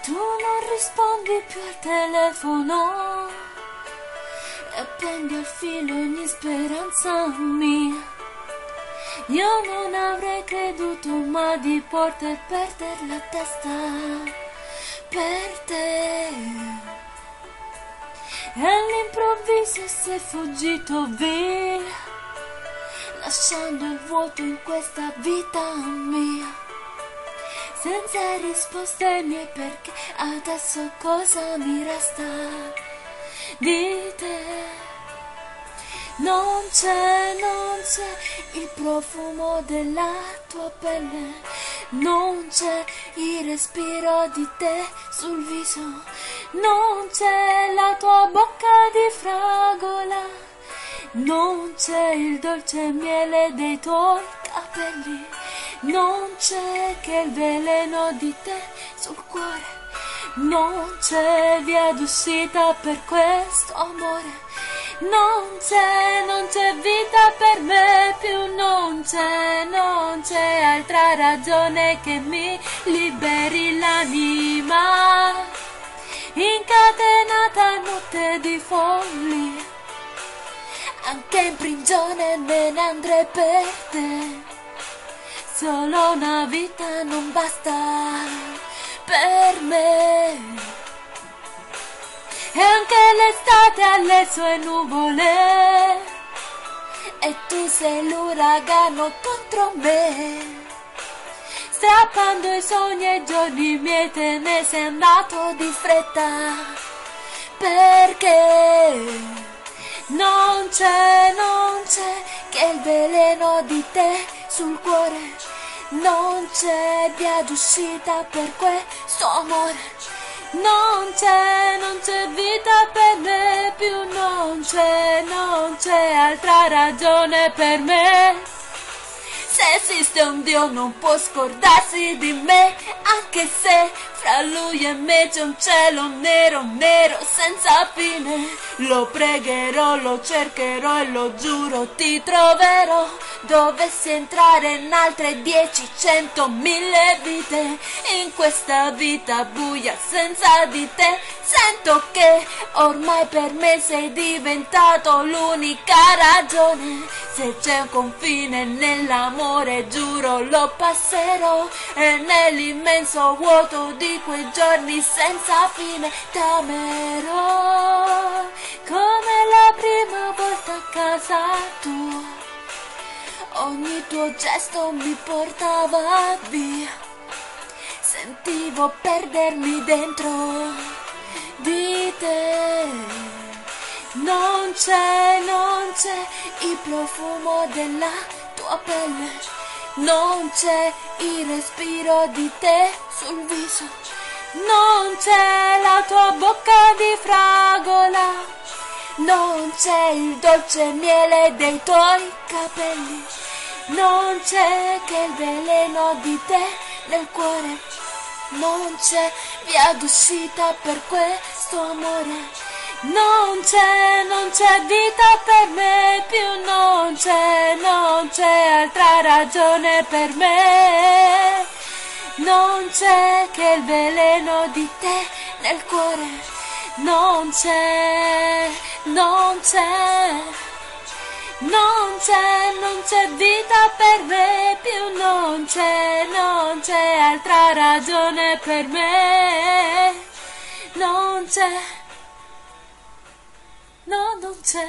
Tu non rispondi più al telefono e prendi al filo ogni speranza mia. Io non avrei creduto mai di poter perdere la testa per te. E all'improvviso sei fuggito via, lasciando il vuoto in questa vita mia. Senza risposte ai miei perché, adesso cosa mi resta di te? Non c'è il profumo della tua pelle, non c'è il respiro di te sul viso, non c'è la tua bocca di fragola, non c'è il dolce miele dei tuoi capelli, non c'è che il veleno di te sul cuore, non c'è via d'uscita per questo amore. Non c'è vita per me più, non c'è altra ragione che mi liberi l'anima, incatenata a notte di follia, anche in prigione me ne andrei per te, solo una vita non basta per me. E anche l'estate ha le sue nuvole e tu sei l'uragano contro me, strappando i sogni e i giorni miei te ne sei andato di fretta, perché non c'è che il veleno di te sul cuore, non c'è via d'uscita per questo amore. Non c'è vita per me più, non c'è altra ragione per me. Se esiste un Dio non può scordarsi di me, anche se fra lui e me c'è un cielo nero, nero senza fine. Lo pregherò, lo cercherò e lo giuro ti troverò. Dovessi entrare in altre 10, 100, 1000 vite, in questa vita buia senza di te, sento che ormai per me sei diventato l'unica ragione. Se c'è un confine nell'amore giuro lo passerò, e nell'immenso vuoto di quei giorni senza fine t'amerò come la prima volta a casa tua. Ogni tuo gesto mi portava via, sentivo perdermi dentro di te. Non c'è il profumo della tua pelle, non c'è il respiro di te sul viso, non c'è la tua bocca di fragola, non c'è il dolce miele dei tuoi capelli, non c'è che il veleno di te nel cuore, non c'è via d'uscita per questo amore. Non c'è vita per me più, non c'è altra ragione per me. Non c'è che il veleno di te nel cuore, non c'è vita per me più, non c'è altra ragione per me. Non c'è. No, non c'è.